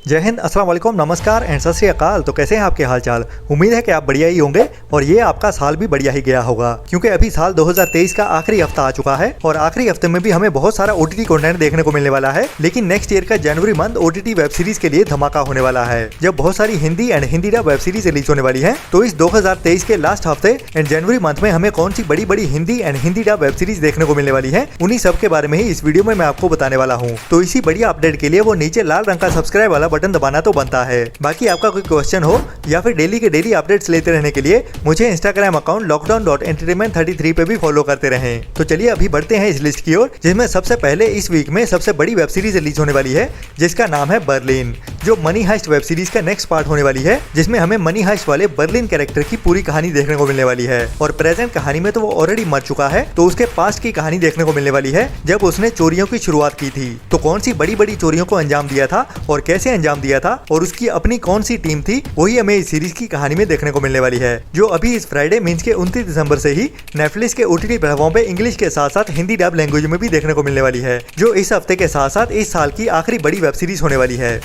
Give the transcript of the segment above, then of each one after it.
जय हिंद, अस्सलाम वालेकुम, नमस्कार एंड सत श्री अकाल। तो कैसे हैं आपके हालचाल। उम्मीद है कि आप बढ़िया ही होंगे और ये आपका साल भी बढ़िया ही गया होगा, क्योंकि अभी साल 2023 का आखिरी हफ्ता आ चुका है और आखिरी हफ्ते में भी हमें बहुत सारा ओटीटी कंटेंट देखने को मिलने वाला है। लेकिन नेक्स्ट ईयर का जनवरी मंथ ओटीटी वेब सीरीज के लिए धमाका होने वाला है, जब बहुत सारी Hindi and Hindi dub web series release होने वाली है। तो इस 2023 के लास्ट हफ्ते एंड जनवरी मंथ में हमें कौन सी बड़ी बड़ी Hindi and Hindi dub web series देखने को मिलने वाली है, उन्हीं सब के बारे में ही इस वीडियो में मैं आपको बताने वाला हूँ। तो इसी बढ़िया अपडेट के लिए वो नीचे लाल रंग का सब्सक्राइब वाला बटन दबाना तो बनता है। बाकी आपका कोई क्वेश्चन हो या फिर डेली के डेली अपडेट्स लेते रहने के लिए मुझे इंस्टाग्राम अकाउंट lockdown.entertainment33 पे भी फॉलो करते रहें। तो चलिए अभी बढ़ते हैं इस लिस्ट की ओर, जिसमें सबसे पहले इस वीक में सबसे बड़ी वेब सीरीज रिलीज होने वाली है, जिसका नाम है बर्लिन, जो मनी हाइस्ट वेब सीरीज का नेक्स्ट पार्ट होने वाली है, जिसमें हमें मनी हाइस्ट वाले बर्लिन कैरेक्टर की पूरी कहानी देखने को मिलने वाली है। और प्रेजेंट कहानी में तो वो ऑलरेडी मर चुका है, तो उसके पास्ट की कहानी देखने को मिलने वाली है, जब उसने चोरियों की शुरुआत की थी। तो कौन सी बड़ी बड़ी चोरियों को अंजाम दिया था और कैसे अंजाम दिया था और उसकी अपनी कौन सी टीम थी, वही हमें इस सीरीज की कहानी में देखने को मिलने वाली है, जो अभी इस फ्राइडे मींस के 29 दिसंबर से ही नेटफ्लिक्स के ओटीटी प्लेटफॉर्म पे इंग्लिश के साथ साथ हिंदी डब लैंग्वेज में भी देखने को मिलने वाली है, जो इस हफ्ते के साथ साथ इस साल की आखिरी बड़ी वेब सीरीज होने वाली है।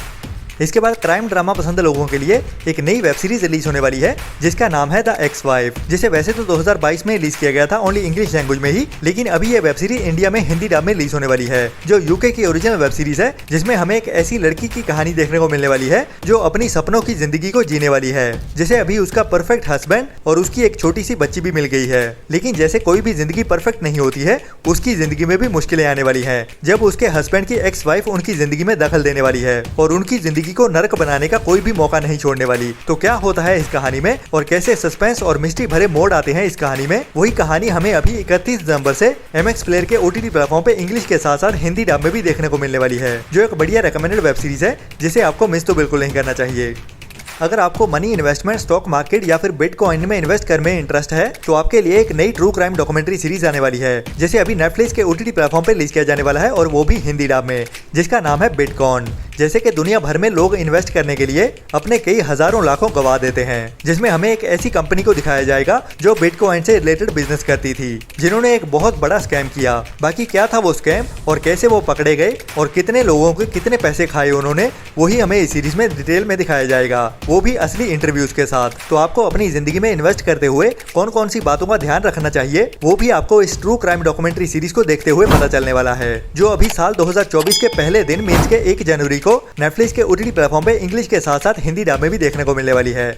इसके बाद क्राइम ड्रामा पसंद लोगों के लिए एक नई वेब सीरीज रिलीज होने वाली है, जिसका नाम है द एक्स वाइफ, जिसे वैसे तो 2022 में रिलीज किया गया था ओनली इंग्लिश लैंग्वेज में ही, लेकिन अभी ये वेब सीरीज इंडिया में हिंदी डब में रिलीज होने वाली है, जो यूके की ओरिजिनल वेब सीरीज है, जिसमें हमें एक ऐसी लड़की की कहानी देखने को मिलने वाली है जो अपनी सपनों की जिंदगी को जीने वाली है, जिसे अभी उसका परफेक्ट हस्बैंड और उसकी एक छोटी सी बच्ची भी मिल गई है। लेकिन जैसे कोई भी जिंदगी परफेक्ट नहीं होती है, उसकी जिंदगी में भी मुश्किलें आने वाली है, जब उसके हस्बैंड की एक्स वाइफ उनकी जिंदगी में दखल देने वाली है और उनकी जिंदगी को नर्क बनाने का कोई भी मौका नहीं छोड़ने वाली। तो क्या होता है इस कहानी में और कैसे सस्पेंस और मिस्ट्री भरे मोड आते हैं इस कहानी में, वही कहानी हमें अभी 31 दिसंबर से MX प्लेयर के OTT प्लेटफॉर्म पे इंग्लिश के साथ साथ हिंदी डब में भी देखने को मिलने वाली है, जो एक बढ़िया रेकमेंडेड वेब सीरीज है, जिसे आपको मिस तो बिल्कुल नहीं करना चाहिए। अगर आपको मनी इन्वेस्टमेंट, स्टॉक मार्केट या फिर बिटकॉइन में इन्वेस्ट करने में इंटरेस्ट है, तो आपके लिए एक नई ट्रू क्राइम डॉक्यूमेंट्री सीरीज आने वाली है, जिसे अभी नेटफ्लिक्स के OTT प्लेटफॉर्म पे रिलीज किया जाने वाला है, और वो भी हिंदी डब में, जिसका नाम है बिटकॉइन। जैसे कि दुनिया भर में लोग इन्वेस्ट करने के लिए अपने कई हजारों लाखों गवा देते हैं, जिसमें हमें एक ऐसी कंपनी को दिखाया जाएगा जो बिटकॉइन से रिलेटेड बिजनेस करती थी, जिन्होंने एक बहुत बड़ा स्कैम किया। बाकी क्या था वो स्कैम और कैसे वो पकड़े गए और कितने लोगों के कितने पैसे खाए उन्होंने, वही हमें इस सीरीज में डिटेल में दिखाया जाएगा, वो भी असली इंटरव्यूज के साथ। तो आपको अपनी जिंदगी में इन्वेस्ट करते हुए कौन कौन सी बातों का ध्यान रखना चाहिए, वो भी आपको इस ट्रू क्राइम डॉक्यूमेंट्री सीरीज को देखते हुए पता चलने वाला है, जो अभी साल 2024 के पहले दिन मींस के 1 जनवरी को नेटफ्लिक्स के OTT प्लेटफॉर्म पे इंग्लिश के साथ साथ हिंदी डब में भी देखने को मिलने वाली है।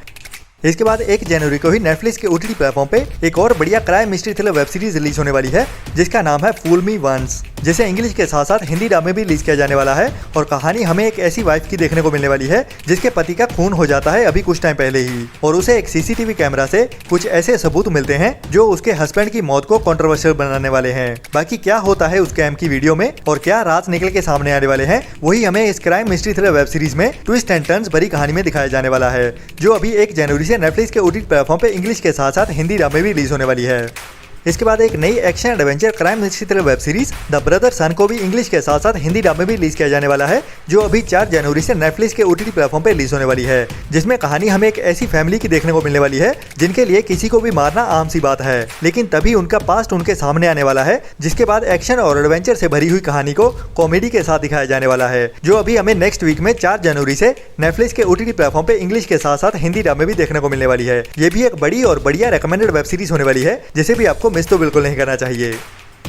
इसके बाद 1 जनवरी को ही नेटफ्लिक्स के OTT प्लेटफॉर्म पे एक और बढ़िया crime mystery thriller web series release होने वाली है, जिसका नाम है फूल मी वंस, जिसे इंग्लिश के साथ साथ हिंदी डब में भी रिलीज किया जाने वाला है। और कहानी हमें एक ऐसी वाइफ की देखने को मिलने वाली है, जिसके पति का खून हो जाता है अभी कुछ टाइम पहले ही, और उसे एक CCTV कैमरा से कुछ ऐसे सबूत मिलते हैं जो उसके हस्बैंड की मौत को कंट्रोवर्शियल बनाने वाले हैं। बाकी क्या होता है उस कैम की वीडियो में और क्या राज निकल के सामने आने वाले हैं, वही हमें इस crime mystery thriller web series में ट्विस्ट एंड टर्न्स भरी कहानी में दिखाया जाने वाला है, जो अभी 1 जनवरी से नेटफ्लिक्स के OTT प्लेटफॉर्म पे इंग्लिश के साथ साथ हिंदी डब में भी रिलीज होने वाली है। इसके बाद एक नई action adventure crime mystery thriller web series the brother son को भी इंग्लिश के साथ साथ हिंदी डब में भी रिलीज किया जाने वाला है, जो अभी 4 जनवरी से नेटफ्लिक्स के OTT प्लेटफॉर्म पे रिलीज होने वाली है, जिसमें कहानी हमें एक ऐसी फैमिली की देखने को मिलने वाली है, जिनके लिए किसी को भी मारना आम सी बात है, लेकिन तभी उनका पास्ट उनके सामने आने वाला है, जिसके बाद एक्शन और एडवेंचर से भरी हुई कहानी को कॉमेडी के साथ दिखाया जाने वाला है, जो अभी हमें नेक्स्ट वीक में 4 जनवरी से नेटफ्लिक्स के OTT प्लेटफॉर्म पे इंग्लिश के साथ साथ हिंदी डब में भी देखने को मिलने वाली है। ये भी एक बड़ी और बढ़िया रेकमेंडेड वेब सीरीज होने वाली है, जिसे भी आपको मिस तो बिल्कुल नहीं करना चाहिए।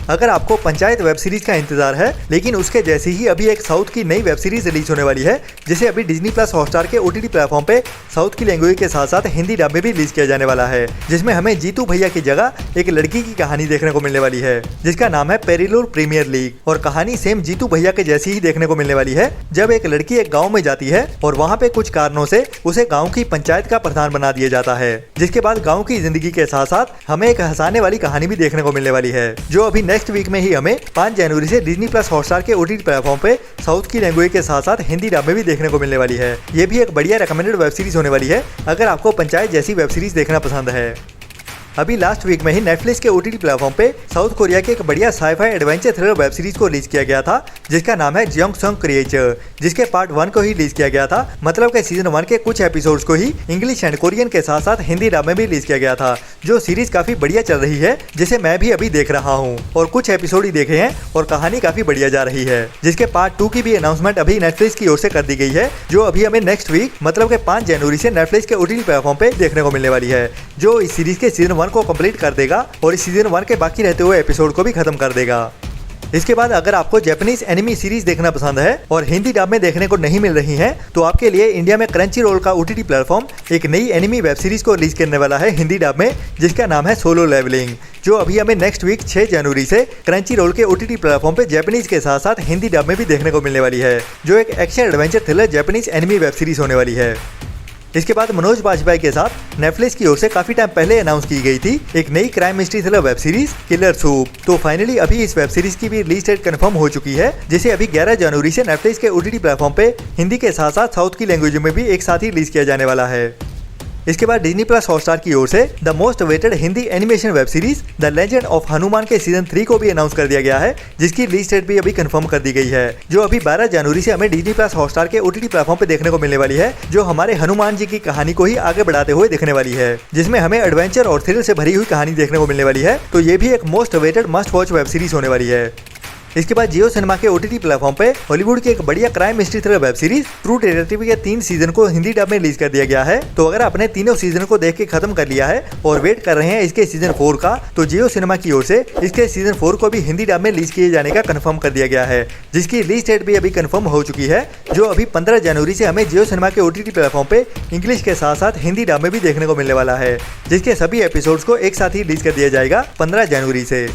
अगर आपको पंचायत वेब सीरीज का इंतजार है, लेकिन उसके जैसी ही अभी एक साउथ की नई वेब सीरीज रिलीज होने वाली है, जिसे अभी डिज्नी प्लस हॉटस्टार के OTT प्लेटफॉर्म पे साउथ की लैंग्वेज के साथ साथ हिंदी डब में भी रिलीज किया जाने वाला है, जिसमें हमें जीतू भैया की जगह एक लड़की की कहानी देखने को मिलने वाली है, जिसका नाम है पेरिलूर प्रीमियर लीग। और कहानी सेम जीतू भैया के जैसी ही देखने को मिलने वाली है, जब एक लड़की एक गाँव में जाती है और वहाँ पे कुछ कारणों से उसे गाँव की पंचायत का प्रधान बना दिया जाता है, जिसके बाद गाँव की जिंदगी के साथ साथ हमें एक हंसाने वाली कहानी भी देखने को मिलने वाली है, जो अभी नेक्स्ट वीक में ही हमें 5 जनवरी से डिज्नी प्लस हॉटस्टार के OTT प्लेटफॉर्म पे साउथ की लैंग्वेज के साथ साथ हिंदी डब में भी देखने को मिलने वाली है। ये भी एक बढ़िया रेकमेंडेड वेब सीरीज होने वाली है, अगर आपको पंचायत जैसी वेब सीरीज देखना पसंद है। अभी लास्ट वीक में ही नेटफ्लिक्स के OTT प्लेटफॉर्म पे साउथ कोरिया के एक बढ़िया scifi adventure thriller web series को रिलीज किया गया था, जिसका नाम है जेयोंगसंग क्रिएचर, जिसके पार्ट 1 को ही रिलीज किया गया था। मतलब कि सीजन 1 के कुछ एपिसोड्स को ही इंग्लिश एंड कोरियन के साथ साथ हिंदी डब में भी रिलीज किया गया था। जो सीरीज काफी बढ़िया चल रही है, जिसे मैं भी अभी देख रहा हूँ और कुछ एपिसोड ही देखे हैं और कहानी काफी बढ़िया जा रही है, जिसके पार्ट 2 की भी अनाउंसमेंट अभी नेटफ्लिक्स की ओर से कर दी गई है, जो अभी हमें नेक्स्ट वीक मतलब कि 5 जनवरी से नेटफ्लिक्स के OTT प्लेटफॉर्म पे देखने को मिलने वाली है, जो इस सीरीज के सीजन 1 को कंप्लीट कर देगा और इस सीजन 1 के बाकी रहते हुए एपिसोड को भी खत्म कर देगा। इसके बाद अगर आपको जापानीज एनिमी सीरीज देखना पसंद है और हिंदी डब में देखने को नहीं मिल रही हैं, तो आपके लिए इंडिया में क्रंची रोल का OTT प्लेटफॉर्म एक नई एनिमी वेब सीरीज को रिलीज करने वाला है हिंदी डब में, जिसका नाम है सोलो लेवलिंग, जो अभी हमें नेक्स्ट वीक 6 जनवरी से क्रंची रोल के OTT प्लेटफॉर्म पे जापानीज के साथ साथ हिंदी डब में भी देखने को मिलने वाली है, जो एक action adventure thriller Japanese enemy web series होने वाली है। इसके बाद मनोज बाजपेयी के साथ नेटफ्लिक्स की ओर से काफी टाइम पहले अनाउंस की गई थी एक नई crime mystery thriller web series killer soup. तो फाइनली अभी इस वेब सीरीज की भी रिलीज डेट कंफर्म हो चुकी है, जिसे अभी 11 जनवरी से नेटफ्लिक्स के OTT प्लेटफॉर्म पे हिंदी के साथ साथ साउथ की लैंग्वेज में भी एक साथ ही रिलीज किया जाने वाला है। इसके बाद डिज्नी प्लस हॉटस्टार की ओर से the most waited Hindi animation web series the legend of Hanuman के सीजन 3 को भी अनाउंस कर दिया गया है, जिसकी रिलीज डेट भी अभी कंफर्म कर दी गई है, जो अभी 12 जनवरी से हमें डिज्नी प्लस हॉटस्टार के OTT प्लेटफॉर्म पे देखने को मिलने वाली है, जो हमारे हनुमान जी की कहानी को ही आगे बढ़ाते हुए दिखने वाली है, जिसमें हमें एडवेंचर और थ्रिल से भरी हुई कहानी देखने को मिलने वाली है। तो ये भी एक most waited must watch web series होने वाली है। इसके बाद जियो सिनेमा के OTT प्लेटफॉर्म पे हॉलीवुड की एक बढ़िया crime mystery thriller web series true detective के 3 सीजन को हिंदी डब में रिलीज कर दिया गया है। तो अगर आपने तीनों सीजन को देख के खत्म कर लिया है और वेट कर रहे हैं इसके सीजन 4 का, तो जियो सिनेमा की ओर से इसके सीजन 4 को भी हिंदी डब में रिलीज किए जाने का कंफर्म कर दिया गया है, जिसकी रिलीज डेट भी अभी कंफर्म हो चुकी है, जो अभी 15 जनवरी से हमें जियो सिनेमा के OTT प्लेटफॉर्म पे इंग्लिश के साथ साथ हिंदी डब में भी देखने को मिलने वाला है, जिसके सभी एपिसोड्स को एक साथ ही रिलीज कर दिया जाएगा 15 जनवरी से।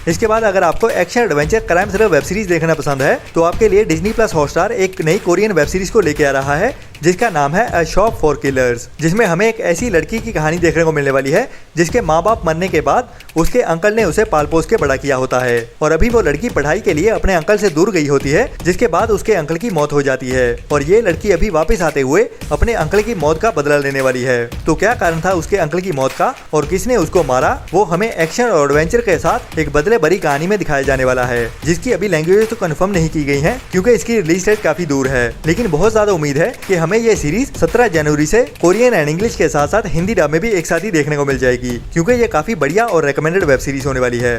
इसके बाद अगर आपको action adventure crime thriller web series देखना पसंद है, तो आपके लिए डिज्नी प्लस हॉटस्टार एक नई कोरियन वेब सीरीज को लेके आ रहा है, जिसका नाम है अ शॉप फॉर किलर्स, जिसमें हमें एक ऐसी लड़की की कहानी देखने को मिलने वाली है जिसके माँ बाप मरने के बाद उसके अंकल ने उसे पाल पोस के बड़ा किया होता है, और अभी वो लड़की पढ़ाई के लिए अपने अंकल से दूर गई होती है, जिसके बाद उसके अंकल की मौत हो जाती है, और ये लड़की अभी वापस आते हुए अपने अंकल की मौत का बदला लेने वाली है। तो क्या कारण था उसके अंकल की मौत का और किसने उसको मारा, वो हमें एक्शन और एडवेंचर के साथ एक बदले भरी कहानी में दिखाया जाने वाला है, जिसकी अभी लैंग्वेज तो कंफर्म नहीं की गई है, क्योंकि इसकी रिलीज डेट काफी दूर है, लेकिन बहुत ज्यादा उम्मीद है कि हमें ये सीरीज 17 जनवरी से कोरियन एंड इंग्लिश के साथ साथ हिंदी डब में भी एक साथ ही देखने को मिल जाएगी, क्योंकि ये काफी बढ़िया और रेकमेंडेड वेब सीरीज होने वाली है।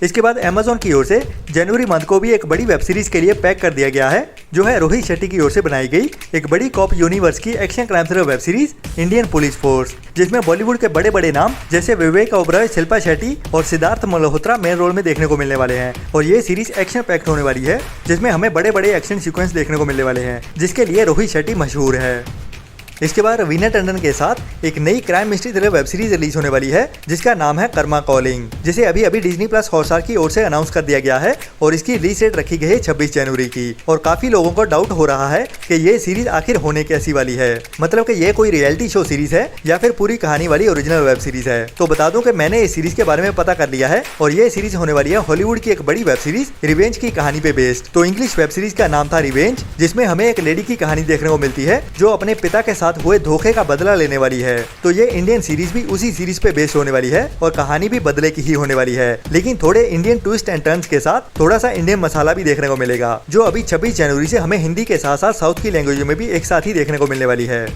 इसके बाद अमेज़न की ओर से जनवरी मंथ को भी एक बड़ी वेब सीरीज के लिए पैक कर दिया गया है, जो है रोहित शेट्टी की ओर से बनाई गई एक बड़ी कॉप यूनिवर्स की action crime thriller web series Indian police force, जिसमें बॉलीवुड के बड़े बड़े नाम जैसे विवेक ओबरॉय, शिल्पा शेट्टी और सिद्धार्थ मल्होत्रा मेन रोल में देखने को मिलने वाले हैं। और ये सीरीज एक्शन पैक्ड होने वाली है, जिसमें हमें बड़े बड़े एक्शन सीक्वेंस देखने को मिलने वाले हैं, जिसके लिए रोहित शेट्टी मशहूर है। इसके बाद रवीना टंडन के साथ एक नई crime mystery thriller web series release होने वाली है, जिसका नाम है कर्मा कॉलिंग, जिसे अभी अभी डिज्नी प्लस हॉटस्टार की ओर से अनाउंस कर दिया गया है, और इसकी रिलीज डेट रखी गई है 26 जनवरी की। और काफी लोगों को डाउट हो रहा है कि ये सीरीज आखिर होने कैसी वाली है, मतलब कि ये कोई रियलिटी शो सीरीज है या फिर पूरी कहानी वाली ओरिजिनल वेब सीरीज है। तो बता दूं कि मैंने इस सीरीज के बारे में पता कर लिया है, और ये सीरीज होने वाली है हॉलीवुड की एक बड़ी वेब सीरीज रिवेंज की कहानी पे बेस्ड। तो इंग्लिश वेब सीरीज का नाम था रिवेंज, जिसमें हमें एक लेडी की कहानी देखने को मिलती है जो अपने पिता के साथ हुए धोखे का बदला लेने वाली है। तो ये इंडियन सीरीज भी उसी सीरीज पे बेस्ड होने वाली है, और कहानी भी बदले की ही होने वाली है, लेकिन थोड़े इंडियन ट्विस्ट एंड टर्न्स के साथ थोड़ा सा इंडियन मसाला भी देखने को मिलेगा, जो अभी 26 जनवरी से हमें हिंदी के साथ साथ साउथ की लैंग्वेज में भी एक साथ ही देखने को मिलने वाली है।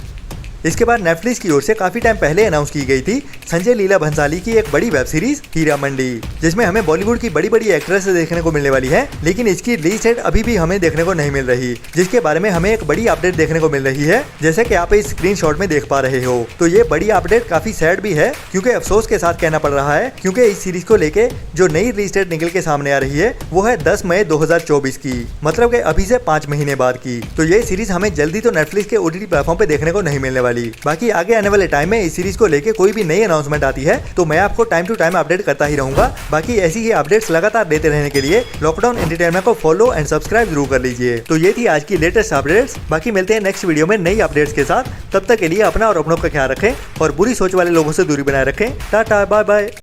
इसके बाद नेटफ्लिक्स की ओर से काफी टाइम पहले अनाउंस की गई थी संजय लीला भंसाली की एक बड़ी वेब सीरीज हीरा मंडी, जिसमें हमें बॉलीवुड की बड़ी बड़ी एक्ट्रेस देखने को मिलने वाली है, लेकिन इसकी रिलीज डेट अभी भी हमें देखने को नहीं मिल रही, जिसके बारे में हमें एक बड़ी अपडेट देखने को मिल रही है, जैसे कि आप इस स्क्रीनशॉट में देख पा रहे हो। तो ये बड़ी अपडेट काफी सैड भी है, क्योंकि अफसोस के साथ कहना पड़ रहा है, क्योंकि इस सीरीज को लेके जो नई रिलीज डेट निकल के सामने आ रही है वो है 10 मई 2024 की, मतलब कि अभी से 5 महीने बाद की। तो ये सीरीज हमें जल्दी तो नेटफ्लिक्स के OTT प्लेटफॉर्म पे देखने को नहीं मिलने वाली। बाकी आगे आने वाले टाइम में इस सीरीज को लेके कोई भी नई अनाउंसमेंट आती है तो मैं आपको टाइम टू टाइम अपडेट करता ही रहूंगा। बाकी ऐसी ही अपडेट्स लगातार देते रहने के लिए लॉकडाउन एंटरटेनमेंट को फॉलो एंड सब्सक्राइब जरूर कर लीजिए। तो ये थी आज की लेटेस्ट अपडेट्स। बाकी मिलते हैं नेक्स्ट वीडियो में नई अपडेट्स के साथ। तब तक के लिए अपना और अपनों का ख्याल रखें और बुरी सोच वाले लोगों से दूरी बनाए रखें। टाटा बाय बाय।